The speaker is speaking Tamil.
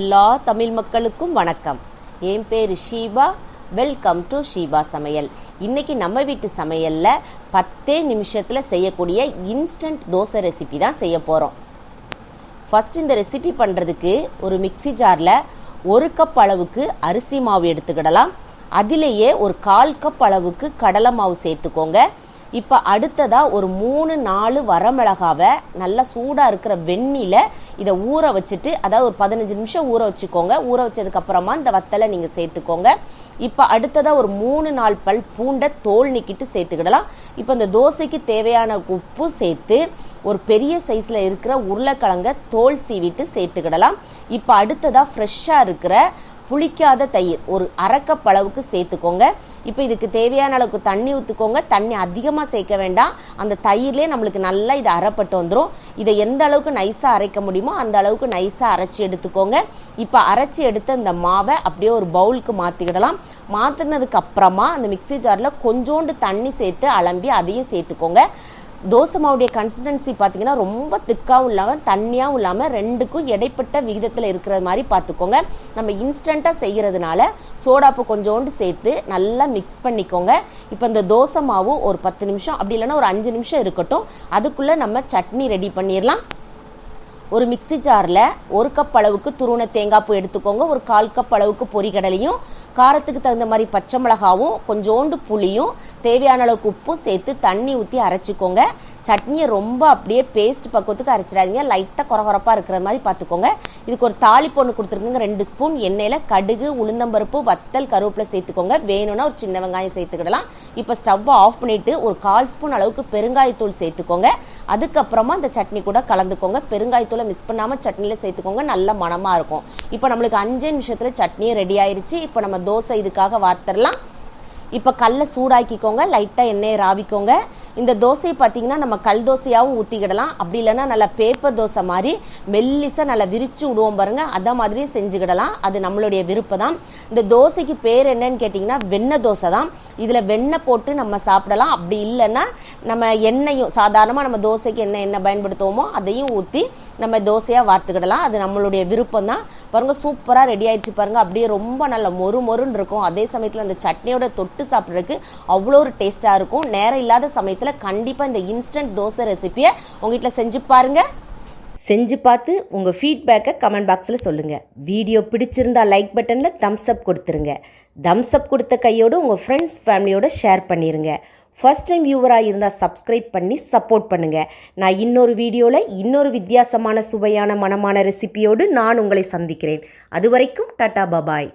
எல்லா தமிழ் மக்களுக்கும் வணக்கம். என் பேர் ஷீபா. வெல்கம் டு ஷீபா சமையல். இன்னைக்கு நம்ம வீட்டு சமையல்ல 10 நிமிஷத்தில் செய்யக்கூடிய இன்ஸ்டன்ட் தோசை ரெசிபி தான் செய்ய போகிறோம். ஃபர்ஸ்ட் இந்த ரெசிபி பண்ணுறதுக்கு ஒரு மிக்ஸி ஜாரில் 1 கப் அளவுக்கு அரிசி மாவு எடுத்துக்கிடலாம். அதிலேயே ஒரு 1/4 கப் அளவுக்கு கடலை மாவு சேர்த்துக்கோங்க. இப்போ அடுத்ததாக ஒரு 3-4 வரமிளகாவை நல்லா சூடாக இருக்கிற வெந்நில இதை ஊற வச்சுட்டு, அதாவது ஒரு 15 நிமிஷம் ஊற வச்சுக்கோங்க. ஊற வச்சதுக்கப்புறமா இந்த வத்தலை நீங்கள் சேர்த்துக்கோங்க. இப்போ அடுத்ததாக ஒரு 3-4 பல் பூண்டை தோல் நீக்கிட்டு சேர்த்துக்கிடலாம். இப்போ இந்த தோசைக்கு தேவையான உப்பு சேர்த்து ஒரு பெரிய சைஸில் இருக்கிற உருளைக்கிழங்கை தோல் சீவிட்டு சேர்த்துக்கிடலாம். இப்போ அடுத்ததாக ஃப்ரெஷ்ஷாக இருக்கிற புளிக்காத தயிர் ஒரு 1/2 கப் அளவுக்கு சேர்த்துக்கோங்க. இப்போ இதுக்கு தேவையான அளவுக்கு தண்ணி ஊற்றிக்கோங்க. தண்ணி அதிகமாக சேர்க்க வேண்டாம். அந்த தயிர்லேயே நம்மளுக்கு நல்லா இது அரைப்பட்டு வந்துடும். இதை எந்த அளவுக்கு நைஸாக அரைக்க முடியுமோ அந்த அளவுக்கு நைஸாக அரைச்சி எடுத்துக்கோங்க. இப்போ அரைச்சி எடுத்த இந்த மாவை அப்படியே ஒரு பவுலுக்கு மாற்றிக்கிடலாம். மாற்றினதுக்கு அப்புறமா அந்த மிக்ஸி ஜாரில் கொஞ்சோண்டு தண்ணி சேர்த்து அலம்பி அதையும் சேர்த்துக்கோங்க. தோசை மாவுடைய கன்சிஸ்டன்சி பார்த்தீங்கன்னா ரொம்ப திக்காகவும் இல்லாமல் தண்ணியாகவும் இல்லாமல் ரெண்டுக்கும் இடைப்பட்ட விகிதத்தில் இருக்கிற மாதிரி பார்த்துக்கோங்க. நம்ம இன்ஸ்டண்ட்டாக செய்கிறதுனால சோடாப்பு கொஞ்சோண்டு சேர்த்து நல்லா மிக்ஸ் பண்ணிக்கோங்க. இப்போ இந்த தோசை மாவு ஒரு 10 நிமிஷம் அப்படி இல்லைன்னா ஒரு 5 நிமிஷம் இருக்கட்டும். அதுக்குள்ளே நம்ம சட்னி ரெடி பண்ணிடலாம். ஒரு மிக்ஸி ஜாரில் 1 கப் அளவுக்கு துருவன தேங்காய் பூ எடுத்துக்கோங்க. ஒரு 1/4 கப் அளவுக்கு பொரிகடலையும் காரத்துக்கு தகுந்த மாதிரி பச்சை மிளகாவும் கொஞ்சோண்டு புளியும் தேவையான அளவுக்கு உப்பும் சேர்த்து தண்ணி ஊற்றி அரைச்சிக்கோங்க. சட்னியை ரொம்ப அப்படியே பேஸ்ட் பக்குவத்துக்கு அரைச்சிடாதீங்க. லைட்டாக குறகுறப்பாக இருக்கிற மாதிரி பார்த்துக்கோங்க. இதுக்கு ஒரு தாளிப்பு ஒன்று கொடுத்துருக்குங்க. 2 ஸ்பூன் எண்ணெயில் கடுகு, உளுந்தம்பருப்பு, வத்தல், கருவேப்பிலை சேர்த்துக்கோங்க. வேணும்னா ஒரு சின்ன வெங்காயம் சேர்த்துக்கிடலாம். இப்போ ஸ்டவ்வை ஆஃப் பண்ணிவிட்டு ஒரு 1/4 ஸ்பூன் அளவுக்கு பெருங்காயத்தூள் சேர்த்துக்கோங்க. அதுக்கப்புறமா இந்த சட்னி கூட கலந்துக்கோங்க. பெருங்காயத்தூள் மிஸ் பண்ணாமல் சட்னியில் சேர்த்துக்கோங்க. நல்ல மணமாக இருக்கும். இப்போ நம்மளுக்கு 5 நிமிஷத்தில் சட்னியும் ரெடி ஆயிடுச்சு. இப்போ நம்ம தோசை இதுக்காக வார்த்தரலாம். இப்போ கல்லை சூடாக்கிக்கோங்க. லைட்டாக எண்ணெயை ராவிக்கோங்க. இந்த தோசையை பார்த்தீங்கன்னா நம்ம கல் தோசையாகவும் ஊற்றிக்கிடலாம். அப்படி இல்லைன்னா நல்லா பேப்பர் தோசை மாதிரி மெல்லிசாக நல்லா விரித்து விடுவோம் பாருங்கள், அதை மாதிரியும் செஞ்சுக்கிடலாம். அது நம்மளுடைய விருப்பம் தான். இந்த தோசைக்கு பேர் என்னன்னு கேட்டிங்கன்னா வெண்ணெய் தோசை தான். இதில் வெண்ணெய் போட்டு நம்ம சாப்பிடலாம். அப்படி இல்லைன்னா நம்ம எண்ணெயும் சாதாரணமாக நம்ம தோசைக்கு எண்ணெய் பயன்படுத்துவோமோ அதையும் ஊற்றி நம்ம தோசையாக வார்த்துக்கிடலாம். அது நம்மளுடைய விருப்பம் தான். பாருங்கள், சூப்பராக ரெடி ஆயிடுச்சு பாருங்கள். அப்படியே ரொம்ப நல்ல மொறுன்னு இருக்கும். அதே சமயத்தில் அந்த சட்னியோட தொட்டு சாப்பிட்றதுக்கு அவ்வளோ ஒரு டேஸ்ட்டாக இருக்கும். நேரம் இல்லாத சமயத்தில் கண்டிப்பாக இந்த இன்ஸ்டன்ட் தோசை ரெசிபியை உங்கள் வீட்டில் செஞ்சு பாருங்கள். செஞ்சு பார்த்து உங்கள் ஃபீட்பேக்கை கமெண்ட் பாக்ஸில் சொல்லுங்கள். வீடியோ பிடிச்சிருந்தா லைக் பட்டனில் தம்ஸ் அப் கொடுத்துருங்க. தம்ஸ் அப் கொடுத்த கையோடு உங்கள் ஃப்ரெண்ட்ஸ் ஃபேமிலியோட ஷேர் பண்ணிடுங்க. ஃபர்ஸ்ட் டைம் வியூவராக இருந்தால் சப்ஸ்கிரைப் பண்ணி சப்போர்ட் பண்ணுங்கள். நான் இன்னொரு வீடியோவில் இன்னொரு வித்தியாசமான சுவையான மனமான ரெசிபியோடு நான் உங்களை சந்திக்கிறேன். அது வரைக்கும் டாடா பாபாய்.